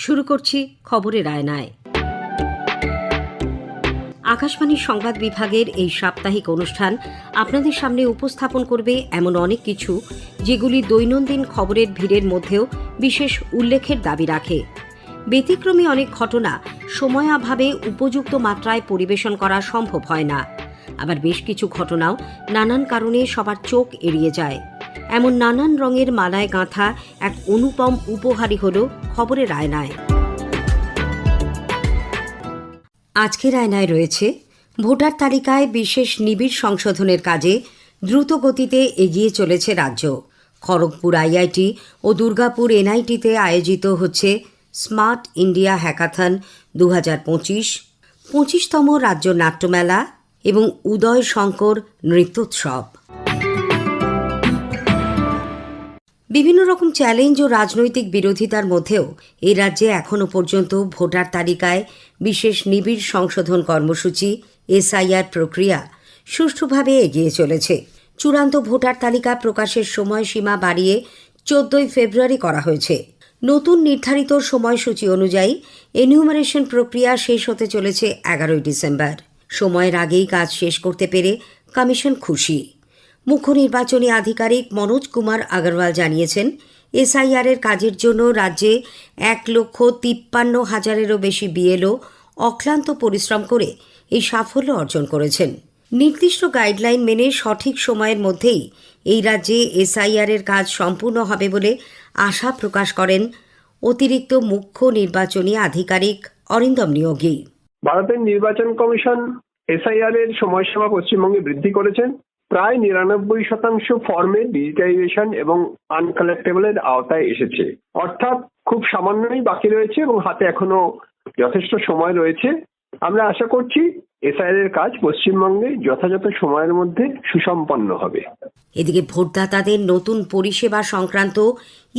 শুরু করছি খবরের আয়নায়। আকাশবাণীর সংবাদ বিভাগের এই সাপ্তাহিক অনুষ্ঠান আপনাদের সামনে উপস্থাপন করবে এমন অনেক কিছু যেগুলি দৈনন্দিন খবরের ভিড়ের মধ্যেও বিশেষ উল্লেখের দাবি রাখে। ব্যতিক্রমী অনেক ঘটনা সময়াভাবে উপযুক্ত মাত্রায় পরিবেশন করা সম্ভব হয় না। আবার বেশ কিছু ঘটনাও নানান কারণে সবার চোখ এড়িয়ে যায়। এমন নানান রঙের মালায় গাঁথা এক অনুপম উপহারই হল খবরের আয়নায়। আজকের আয়নায় রয়েছে ভোটার তালিকায় বিশেষ নিবিড় সংশোধনের কাজে দ্রুত গতিতে এগিয়ে চলেছে রাজ্য। খড়গপুর আইআইটি ও দুর্গাপুর এনআইটিতে আয়োজিত হচ্ছে স্মার্ট ইন্ডিয়া হ্যাকাথন 2025, 25তম রাজ্য নাট্যমেলা এবং উদয় শঙ্কর নৃত্যোৎসব। বিভিন্ন রকম চ্যালেঞ্জ ও রাজনৈতিক বিরোধিতার মধ্যেও এই রাজ্যে এখনও পর্যন্ত ভোটার তালিকায় বিশেষ নিবিড় সংশোধন কর্মসূচি এসআইআর প্রক্রিয়া সুষ্ঠুভাবে এগিয়ে চলেছে। চূড়ান্ত ভোটার তালিকা প্রকাশের সময়সীমা বাড়িয়ে 14 ফেব্রুয়ারি করা হয়েছে। নতুন নির্ধারিত সময়সূচি অনুযায়ী এনিউমারেশন প্রক্রিয়া শেষ হতে চলেছে 11 ডিসেম্বর। সময়ের আগেই কাজ শেষ করতে পেরে কমিশন খুশি। মুখ্য নির্বাচনী আধিকারিক মনোজ কুমার আগরওয়াল জানিয়েছেন, এসআইআর এর কাজের জন্য রাজ্যে 1,53,000-এরও বেশি বিএলও অক্লান্ত পরিশ্রম করে এই সাফল্য অর্জন করেছেন। নির্দিষ্ট গাইডলাইন মেনে সঠিক সময়ের মধ্যেই এই রাজ্যে এসআইআর এর কাজ সম্পূর্ণ হবে বলে আশা প্রকাশ করেন অতিরিক্ত মুখ্য নির্বাচনী আধিকারিক অরিন্দম নিয়োগী। ভারতের নির্বাচন কমিশন এসআইআর এর সময়সীমা পশ্চিমবঙ্গে বৃদ্ধি করেছেন। প্রায় 99% ফর্মের ডিজিটাইজেশন এবং আনকালেক্টেবলের আওতায় এসেছে। অর্থাৎ খুব সামান্যই বাকি রয়েছে এবং হাতে এখনো যথেষ্ট সময় রয়েছে। আমরা আশা করছি এসআইআর এর কাজ পশ্চিমবঙ্গে যথাযথ সময়ের মধ্যে সুসম্পন্ন হবে। এদিকে ভোটদাতাদের নতুন পরিষেবা সংক্রান্ত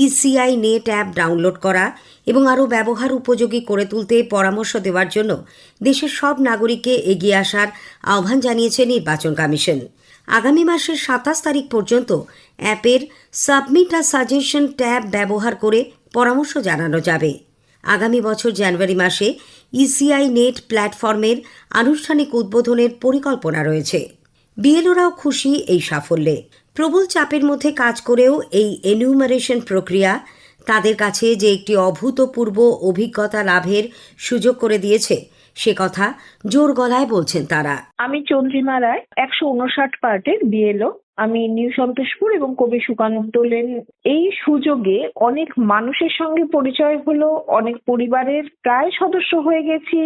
ইসিআই নেট অ্যাপ ডাউনলোড করা এবং আরও ব্যবহার উপযোগী করে তুলতে পরামর্শ দেওয়ার জন্য দেশের সব নাগরিককে এগিয়ে আসার আহ্বান জানিয়েছে নির্বাচন কমিশন। আগামী মাসের 27 তারিখ পর্যন্ত অ্যাপের সাবমিট আ সাজেশন ট্যাব ব্যবহার করে পরামর্শ জানানো যাবে। আগামী বছর জানুয়ারি মাসে ইসিআই নেট প্ল্যাটফর্মের আনুষ্ঠানিক উদ্বোধনের পরিকল্পনা রয়েছে। বিএলওরাও খুশি এই সাফল্যে। প্রবল চাপের মধ্যে কাজ করেও এই এনিউমারেশন প্রক্রিয়া তাদের কাছে যে একটি অভূতপূর্ব অভিজ্ঞতা লাভের সুযোগ করে দিয়েছে সে কথা জোর গলায় বলছেন তারা। আমি চন্দ্রিমা রায়, 159 পার্টের বিএলও। আমি নিউ সন্তোষপুর এবং কবি সুকান্ত লেন। এই সুযোগে অনেক মানুষের সঙ্গে পরিচয় হলো, অনেক পরিবারের প্রায় সদস্য হয়ে গেছি।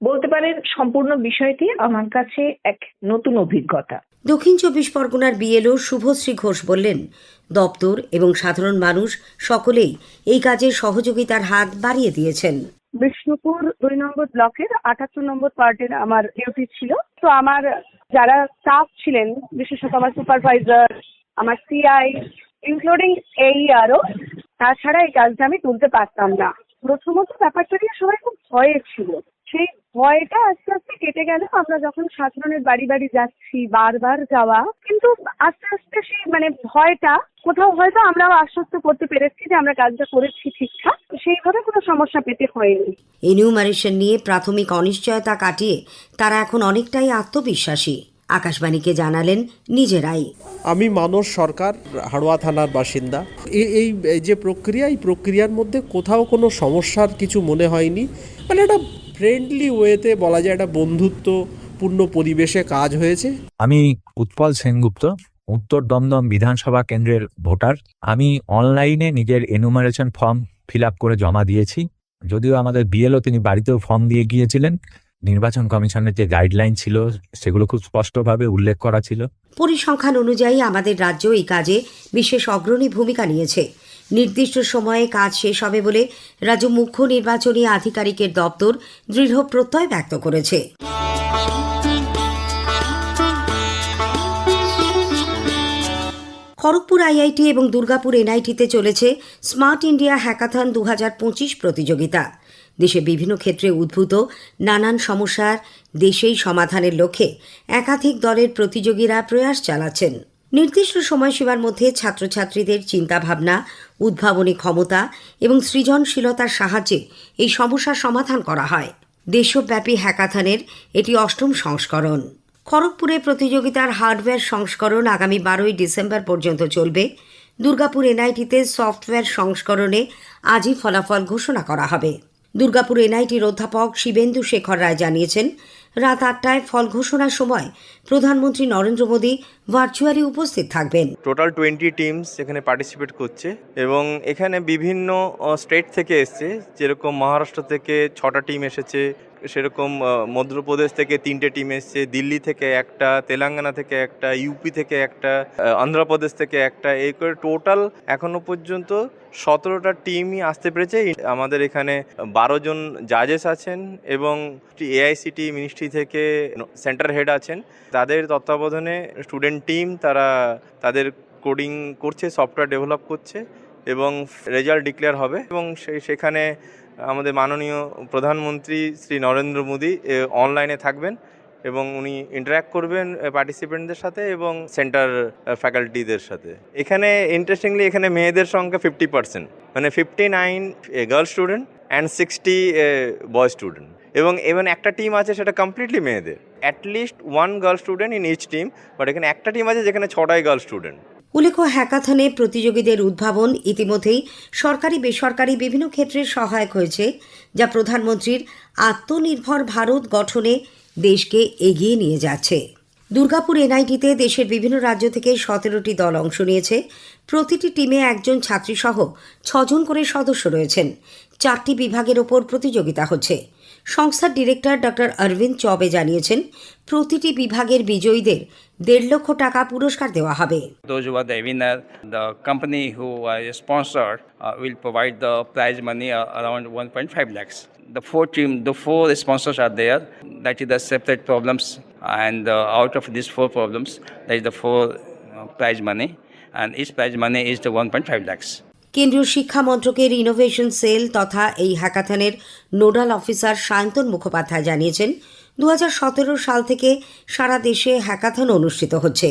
বলতে পারেন সম্পূর্ণ বিষয়টি আমার কাছে এক নতুন অভিজ্ঞতা। দক্ষিণ 24 পরগনার বিএলও শুভশ্রী ঘোষ বললেন, দপ্তর এবং সাধারণ মানুষ সকলেই এই কাজে সহযোগিতার হাত বাড়িয়ে দিয়েছেন। বিষ্ণুপুর 2 নম্বর ব্লকের 78 নম্বর পার্টের আমার ডিউটি ছিল। তো আমার যারা স্টাফ ছিলেন, বিশেষত আমার সুপারভাইজার, আমার সিআই, ইনক্লুডিং AERও, তাছাড়া এই কাজটা আমি তুলতে পারতাম না। প্রথমত ব্যাপারটা নিয়ে সবাই খুব ভয়ে ছিল। সেই ভয়টা আস্তে আস্তে কেটে গেল। আমরা যখন সাধারণের বাড়ি বাড়ি যাচ্ছি, বারবার যাওয়া, কিন্তু আস্তে আস্তে সেই ভয়টা কোথাও হয়তো আমরাও আশ্বস্ত করতে পেরেছি যে আমরা কাজটা করেছি ঠিকঠাক। সেইভাবে কোনো সমস্যা পেতে হয়নি। এনিউমারেশন নিয়ে প্রাথমিক অনিশ্চয়তা কাটিয়ে তারা এখন অনেকটাই আত্মবিশ্বাসী। আকাশবাণীকে জানালেন নিজেরাই। আমি মানস সরকার, হাড়োয়া থানার বাসিন্দা। এই যে প্রক্রিয়া, এই প্রক্রিয়ার মধ্যে কোথাও কোনো সমস্যার কিছু মনে হয়নি। একটা ফ্রেন্ডলি ওয়েতে বলা যায়, একটা বন্ধুত্বপূর্ণ পরিবেশে কাজ হয়েছে। আমি উৎপল সেনগুপ্ত, উত্তর দমদম বিধানসভা কেন্দ্রের ভোটার। আমি অনলাইনে নিজের এনুমারেশন ফর্ম ফিল আপ করে জমা দিয়েছি। যদিও আমাদের বিএলও তিনি বাড়িতেও ফর্ম দিয়ে গিয়েছিলেন। নির্বাচন কমিশনের যে গাইডলাইন ছিল সেগুলো খুব স্পষ্টভাবে উল্লেখ করা ছিল। পরিসংখ্যান অনুযায়ী আমাদের রাজ্য এই কাজে বিশেষ অগ্রণী ভূমিকা নিয়েছে। নির্দিষ্ট সময়ে কাজ শেষ হবে বলে রাজ্য মুখ্য নির্বাচনী আধিকারিকের দপ্তর দৃঢ় প্রত্যয় ব্যক্ত করেছে। খড়গপুর আইআইটি এবং দুর্গাপুর এনআইটিতে চলেছে স্মার্ট ইন্ডিয়া হ্যাকাথন 2025 প্রতিযোগিতা। দেশের বিভিন্ন ক্ষেত্রে উদ্ভূত নানান সমস্যার দেশেই সমাধানের লক্ষ্যে একাধিক দলের প্রতিযোগীরা প্রয়াস চালাচ্ছেন। নির্দিষ্ট সময়সীমার মধ্যে ছাত্রছাত্রীদের চিন্তাভাবনা, উদ্ভাবনী ক্ষমতা এবং সৃজনশীলতার সাহায্যে এই সমস্যার সমাধান করা হয়। দেশব্যাপী হ্যাকাথনের এটি ৮ম সংস্করণ। খড়গপুরে প্রতিযোগিতার হার্ডওয়্যার সংস্করণ আগামী 12ই ডিসেম্বর পর্যন্ত চলবে। দুর্গাপুর এনআইটিতে সফটওয়্যার সংস্করণে আজই ফলাফল ঘোষণা করা হবে। দুর্গাপুর এনআইটির অধ্যাপক শিবেন্দু শেখর রায় জানিয়েছেন, রাত 8টায় ফল ঘোষণার সময় প্রধানমন্ত্রী নরেন্দ্র মোদী ভার্চুয়ালি উপস্থিত থাকবেন। টোটাল 20 টিমস এখানে পার্টিসিপেট করছে এবং এখানে বিভিন্ন স্টেট থেকে এসছে, যেরকম মহারাষ্ট্র থেকে 6টা টিম এসেছে, সেরকম মধ্যপ্রদেশ থেকে 3টে টিম এসছে, দিল্লি থেকে একটা, তেলেঙ্গানা থেকে একটা, ইউপি থেকে একটা, অন্ধ্রপ্রদেশ থেকে একটা, এই করে টোটাল এখনো পর্যন্ত 17টা টিমই আসতে পেরেছে। আমাদের এখানে 12 জন জাজেস আছেন এবং এআইসিটি মিনিস্ট্রি থেকে সেন্টার হেড আছেন। তাদের তত্ত্বাবধানে স্টুডেন্ট টিম তারা তাদের কোডিং করছে, সফটওয়্যার ডেভেলপ করছে এবং রেজাল্ট ডিক্লেয়ার হবে এবং সেখানে আমাদের মাননীয় প্রধানমন্ত্রী শ্রী নরেন্দ্র মোদী অনলাইনে থাকবেন এবং উনি ইন্টারঅ্যাক্ট করবেন পার্টিসিপেন্টদের সাথে এবং সেন্টার ফ্যাকাল্টিদের সাথে। এখানে ইন্টারেস্টিংলি এখানে মেয়েদের সংখ্যা 50%, মানে 59 girl student and 60 boy student, এবং একটা টিম আছে সেটা কমপ্লিটলি মেয়েদের, অ্যাটলিস্ট 1 girl student in each team, but এখানে একটা টিম আছে যেখানে 6টাই গার্ল স্টুডেন্ট। উল্লেখ্য, হ্যাকাথনে প্রতিযোগীদের উদ্ভাবন ইতিমধ্যেই সরকারি বেসরকারি বিভিন্ন ক্ষেত্রে সহায়ক হয়েছে, যা প্রধানমন্ত্রীর আত্মনির্ভর ভারত গঠনে দেশকে এগিয়ে নিয়ে যাচ্ছে। দুর্গাপুর এনআইটিতে দেশের বিভিন্ন রাজ্য থেকে 17টি দল অংশ নিয়েছে। প্রতিটি টিমে একজন ছাত্রীসহ 6 জন করে সদস্য রয়েছেন। 4টি বিভাগের ওপর প্রতিযোগিতা হচ্ছে। সংস্থার ডিরেক্টর ডক্টর অরবিন্দ চৌবে জানিয়েছেন, প্রতিটি বিভাগের বিজয়ীদের 1.5 লক্ষ টাকা পুরস্কার দেওয়া হবে। Those who are the winner, the company who are sponsored will provide the prize money around 1.5 lakhs. The four sponsors are there. That is the separate problems, and out of these 4 problems, there is the 4 prize money, and each prize money is the 1.5 lakhs. কেন্দ্রীয় শিক্ষা মন্ত্রকের innovation sell তথা এই হ্যাকাথনের nodal officer Sayantan Mukhopadhyay জানিয়েছেন, 2017 সাল থেকে সারা দেশে hackathon অনুষ্ঠিত হচ্ছে।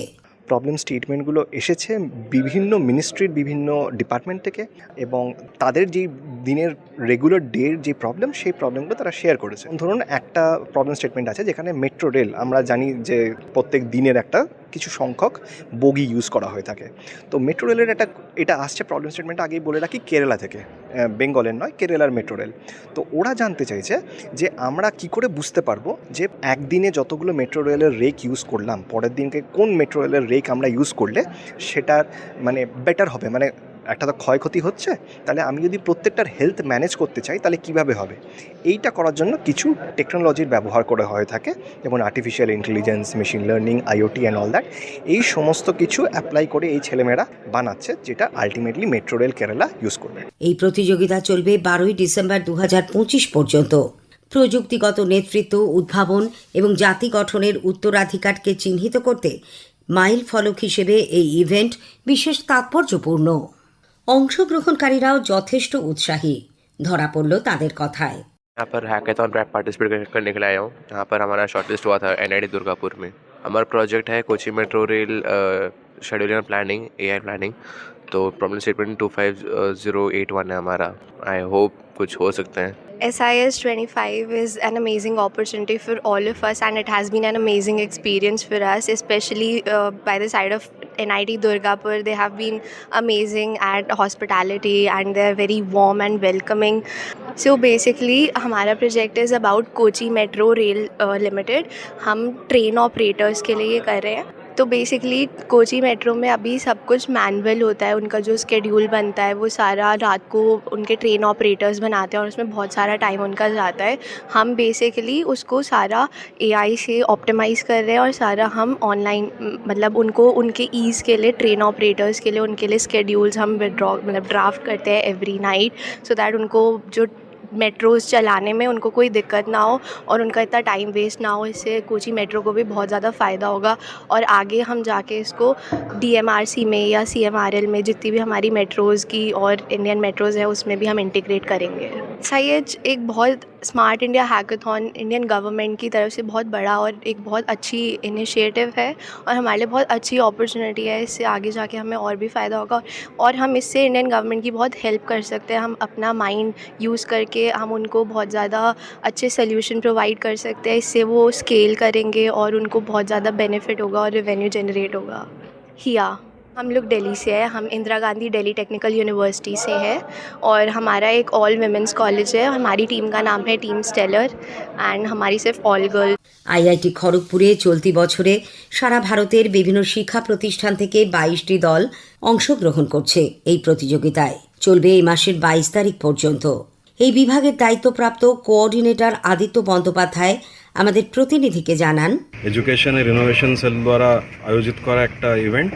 প্রবলেম স্টেটমেন্টগুলো এসেছে বিভিন্ন মিনিস্ট্রির বিভিন্ন ডিপার্টমেন্ট থেকে, এবং তাদের যেই দিনের রেগুলার ডের যে প্রবলেম, সেই প্রবলেমগুলো তারা শেয়ার করেছে। ধরুন একটা প্রবলেম স্টেটমেন্ট আছে যেখানে মেট্রো রেল, আমরা জানি যে প্রত্যেক দিনের একটা কিছু সংখ্যক বগি ইউজ করা হয়ে থাকে। তো মেট্রো রেলের এটা আসছে প্রবলেম স্টেটমেন্টটা, আগেই বলে রাখি, কেরালা থেকে, বেঙ্গলের নয়, কেরালার মেট্রো রেল। তো ওরা জানতে চাইছে যে আমরা কি করে বুঝতে পারবো যে একদিনে যতগুলো মেট্রো রেলের রেক ইউজ করলাম, পরের দিনকে কোন মেট্রো রেলের রেক আমরা ইউজ করলে সেটার মানে বেটার হবে, মানে একটা তো ক্ষয়ক্ষতি হচ্ছে, তাহলে আমি যদি প্রত্যেকটার হেলথ ম্যানেজ করতে চাই তাহলে কিভাবে হবে। এইটা করার জন্য কিছু টেকনোলজির ব্যবহার করা হয়ে থাকে, যেমন artificial intelligence, machine learning, IoT and all that. এই সমস্ত কিছু অ্যাপ্লাই করে এই ছেলেমেয়েরা বানাচ্ছে, যেটা ultimately metro rail Kerala use করবে। এই প্রতিযোগিতা চলবে 12ই ডিসেম্বর 2025 পর্যন্ত। প্রযুক্তিগত নেতৃত্ব, উদ্ভাবন এবং জাতি গঠনের উত্তরাধিকারকে চিহ্নিত করতে মাইল ফলক হিসেবে এই ইভেন্ট বিশেষ তাৎপর্যপূর্ণ। অংশগ্রহণকারীরাও যথেষ্ট উৎসাহী, ধরা পড়ল তাদের কথায়। यहाँ पर हैकेथॉन पार्टिसिपेट करने के लिए आया हूँ। यहाँ पर हमारा शॉर्टलिस्ट हुआ था एनआईटी दुर्गापुर में। हमारा प्रोजेक्ट है Kochi metro rail scheduling and planning, AI planning. तो प्रॉब्लम स्टेटमेंट 25081 है हमारा। आई होप कुछ हो सकते हैं। SIS 25 is an amazing opportunity for all of us, and it has been an amazing experience for us, especially by the side of NIT Durgapur. They have been amazing at hospitality and they're very warm and welcoming. So basically हमारा project is about Kochi Metro Rail Limited. हम train operators के लिए ये कर रहे हैं। तो basically Kochi metro में अभी सब कुछ मैनुअल होता है, उनका जो स्केड्यूल बनता है वो सारा रात को उनके ट्रेन ऑपरेटर्स बनाते हैं और उसमें बहुत सारा टाइम उनका जाता है। हम बेसिकली उसको सारा AI से ऑप्टिमाइज़ कर रहे हैं और सारा हम ऑनलाइन, मतलब उनको उनके ईज़ के लिए, ट्रेन ऑपरेटर्स के लिए, उनके लिए स्केड्यूल्स हम ड्राफ्ट करते हैं एवरी नाइट, सो दैट उनको जो मेट्रोज़ चलाने में उनको कोई दिक्कत ना हो और उनका इतना टाइम वेस्ट ना हो। इससे कोची मेट्रो को भी बहुत ज़्यादा फ़ायदा होगा और आगे हम जाके इसको DMRC में या CMRL में जितनी भी हमारी मेट्रोज़ की और इंडियन मेट्रोज़ है उसमें भी हम इंटीग्रेट करेंगे। SIH एक बहुत smart India hackathon Indian government की तरफ से बहुत बड़ा और एक बहुत अच्छी इनिशिएटिव है और हमारे लिए बहुत अच्छी अपॉर्चुनिटी है। इससे आगे जाके हमें और भी फ़ायदा होगा और हम इससे इंडियन गवर्नमेंट की बहुत हेल्प कर सकते हैं। हम अपना माइंड यूज़ करके हम उनको बहुत ज़्यादा अच्छे सोल्यूशन प्रोवाइड कर सकते हैं। इससे वो स्केल करेंगे और उनको बहुत ज़्यादा बेनिफिट होगा और रेवेन्यू जनरेट होगा। हिया, हम लोग दिल्ली से हैं। हम इंदिरा गांधी दिल्ली टेक्निकल यूनिवर्सिटी से है और हमारा एक ऑल विमेंस कॉलेज है। हमारी टीम का नाम है टीम स्टेलर एंड हमारी सिर्फ ऑल गर्ल। আইআইটি খড়গপুরে চলতি বছরে সারা ভারতের বিভিন্ন শিক্ষা প্রতিষ্ঠান থেকে 22টি দল অংশগ্রহণ করছে এই প্রতিযোগিতায়। চলবে এই মাসের 22 তারিখ পর্যন্ত। এই বিভাগের দায়িত্বপ্রাপ্ত কোঅর্ডিনেটর আদিত্য বন্দ্যোপাধ্যায় আমাদের প্রতিনিধিকে জানান, এডুকেশন এর ইনোভেশন সেল দ্বারা আয়োজিত করা একটা ইভেন্ট,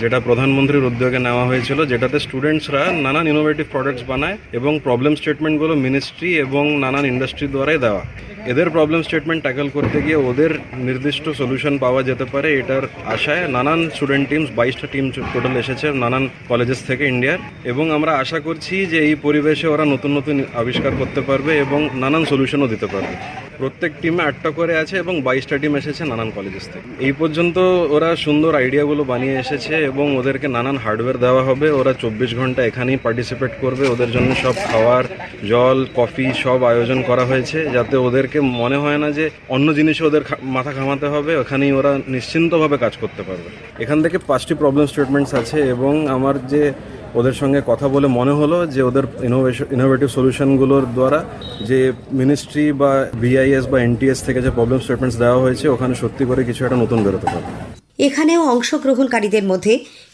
যেটা প্রধানমন্ত্রীর উদ্যোগে নেওয়া হয়েছিল, যেটাতে স্টুডেন্টসরা নানান ইনোভেটিভ প্রোডাক্টস বানায় এবং প্রবলেম স্টেটমেন্টগুলো মিনিস্ট্রি এবং নানান ইন্ডাস্ট্রি দ্বারাই দেওয়া। এদের প্রবলেম স্টেটমেন্ট ট্যাকল করতে গিয়ে ওদের নির্দিষ্ট সলিউশন পাওয়া যেতে পারে এটার আশায় নানান স্টুডেন্ট টিমস 22টা টিম টোটাল এসেছে নানান কলেজেস থেকে ইন্ডিয়ার, এবং আমরা আশা করছি যে এই পরিবেশে ওরা নতুন নতুন আবিষ্কার করতে পারবে এবং নানান সলিউশনও দিতে পারবে। প্রত্যেক টিমে 8টা করে আছে এবং 22টা টিম এসেছে নানান কলেজেস থেকে। এই পর্যন্ত ওরা সুন্দর আইডিয়াগুলো বানিয়ে এসেছে এবং ওদেরকে নানান হার্ডওয়্যার দেওয়া হবে। ওরা 24 ঘন্টা এখানেই পার্টিসিপেট করবে। ওদের জন্য সব খাবার, জল, কফি সব আয়োজন করা হয়েছে, যাতে ওদেরকে মনে হয় না যে অন্য জিনিসে ওদের মাথা ঘামাতে হবে। ওখানেই ওরা নিশ্চিন্তভাবে কাজ করতে পারবে। এখান থেকে 5টি প্রবলেম স্টেটমেন্টস আছে এবং আমার যে ওদের সঙ্গে কথা বলে মনে হলো যে ওদের ইনোভেটিভ সলিউশনগুলোর দ্বারা যে মিনিস্ট্রি বা বিআইএস বা এনটিএস থেকে যে প্রবলেম স্টেটমেন্টস দেওয়া হয়েছে ওখানে সত্যি করে কিছু একটা নতুন বেরোতে পারে। এখানেও অংশগ্রহণকারীদের মধ্যে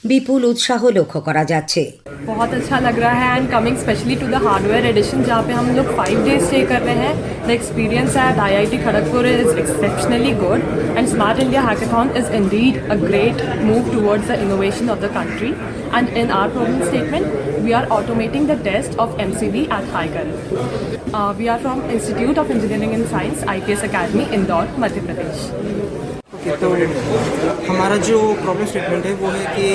বিপুল উৎসাহ লক্ষ্য করা যাচ্ছে। बहुत अच्छा लग रहा है and coming specially to the hardware edition जहाँ पे हम लोग 5 days स्टे कर रहे हैं। The experience at IIT Kharagpur is exceptionally good and smart India hackathon is indeed a great move towards the innovation of the country and in our problem statement we are automating the test of MCD at हाईकर। We are from institute of engineering and science IPS academy Indore Madhya Pradesh. तो हमारा जो problem statement है वो है कि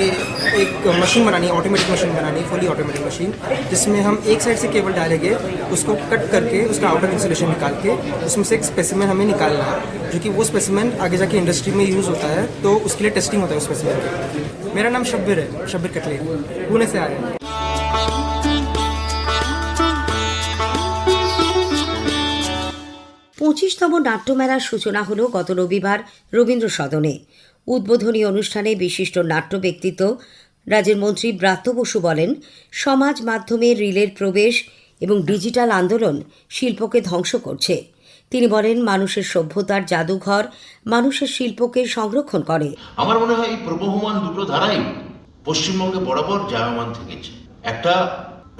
एक machine बनानी है, ऑटोमेटिक मशीन बनानी है, फुली ऑटोमेटिक मशीन, जिसमें हम एक साइड से केबल डालेंगे, उसको कट करके उसका आउटर इंसुलेशन निकाल के उसमें से एक स्पेसिमेन हमें निकालना है, जो कि वो स्पेसिमेन आगे जाके इंडस्ट्री में यूज़ होता है, तो उसके लिए टेस्टिंग होता है उस स्पेसिमेन की। मेरा नाम शब्बीर है, शब्बीर कटले, पुणे से आया है। 25তম নাট্যমেলার সূচনা হলো গত রবিবার রবীন্দ্র সদনে। উদ্বোধনী অনুষ্ঠানে বিশিষ্ট নাট্য ব্যক্তিত্ব রাজ্যের মন্ত্রী ব্রাত্য বসু বলেন, সমাজ মাধ্যমে রিলের প্রবেশ এবং ডিজিটাল আন্দোলন শিল্পকে ধ্বংস করছে। তিনি বলেন, মানুষের সভ্যতার জাদুঘর মানুষের শিল্পকে সংরক্ষণ করে। আমার মনে হয় এই প্রবহমান দুটো ধারাই পশ্চিমবঙ্গে বরাবর জায়মান থেকেছে। একটা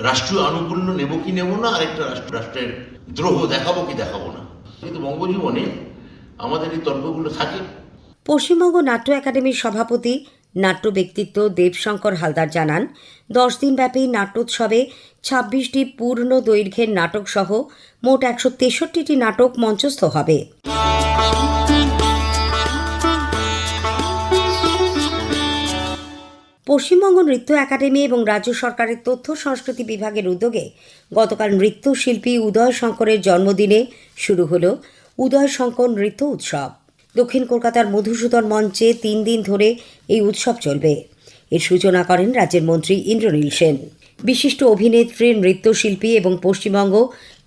রাষ্ট্রীয় আনুকূল্য নেব কি নেব না, আর একটা রাষ্ট্রের দ্রোহ দেখাবো কি দেখাবো না, কিন্তু বঙ্গজীবনে আমাদের এই তর্কগুলো থাকে। পশ্চিমবঙ্গ নাট্য একাডেমির সভাপতি নাট্য ব্যক্তিত্ব দেবশঙ্কর হালদার জানান, 10 দিনব্যাপী নাট্যোৎসবে 26টি পূর্ণ দৈর্ঘ্যের নাটক সহ মোট 163টি নাটক মঞ্চস্থ হবে। পশ্চিমবঙ্গ নৃত্য একাডেমি এবং রাজ্য সরকারের তথ্য সংস্কৃতি বিভাগের উদ্যোগে গতকাল নৃত্যশিল্পী উদয় শঙ্করের জন্মদিনে শুরু হল উদয় শঙ্কর নৃত্য উৎসব। দক্ষিণ কলকাতার মধুসূদন মঞ্চে 3 দিন ধরে এই উৎসব চলবে। এর সূচনা করেন রাজ্যের মন্ত্রী ইন্দ্রনীল সেন। বিশিষ্ট অভিনেত্রী, নৃত্যশিল্পী এবং পশ্চিমবঙ্গ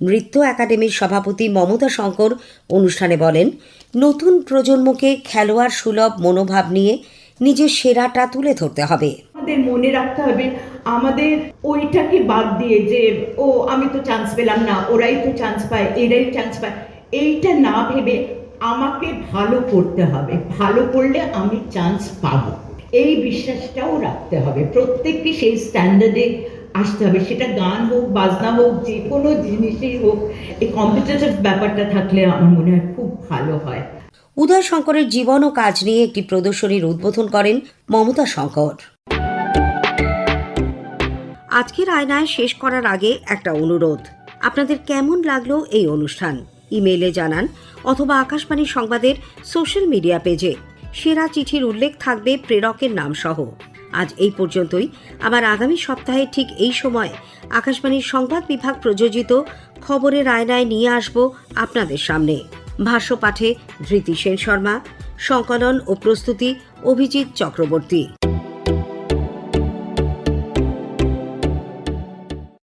নৃত্য একাডেমির সভাপতি মমতা শঙ্কর অনুষ্ঠানে বলেন, নতুন প্রজন্মকে খেলোয়াড় সুলভ মনোভাব নিয়ে নিজের সেরাটা তুলে ধরতে হবে। আমাদের মনে রাখতে হবে, আমাদের ওইটাকে বাদ দিয়ে যে ও আমি তো চান্স পেলাম না, ওরাই তো চান্স পায়, এরাই চান্স পায়, এইটা না ভেবে আমাকে ভালো করতে হবে, ভালো করলে আমি চান্স পাবো, এই বিশ্বাসটাও রাখতে হবে। প্রত্যেককে সেই স্ট্যান্ডার্ডে আসতে হবে, সেটা গান হোক, বাজনা হোক, যে কোনো জিনিসেই হোক, এই কম্পিটিটিভ ব্যাপারটা থাকলে আমার মনে হয় খুব ভালো হয়। উদয় শঙ্করের জীবন ও কাজ নিয়ে একটি প্রদর্শনীর উদ্বোধন করেন মমতা শঙ্কর। আজকের আয়নায় শেষ করার আগে একটা অনুরোধ, আপনাদের কেমন লাগলো এই অনুষ্ঠান ইমেইলে জানান অথবা আকাশবাণী সংবাদের সোশ্যাল মিডিয়া পেজে। সেরা চিঠির উল্লেখ থাকবে প্রেরকের নাম সহ। আজ এই পর্যন্তই। আবার আগামী সপ্তাহে ঠিক এই সময় আকাশবাণীর সংবাদ বিভাগ প্রযোজিত খবরের আয়নায় নিয়ে আসব আপনাদের সামনে। ভাষ্য পাঠে ধৃতি সেন শর্মা, সংকলন ও প্রস্তুতি অভিজিৎ চক্রবর্তী।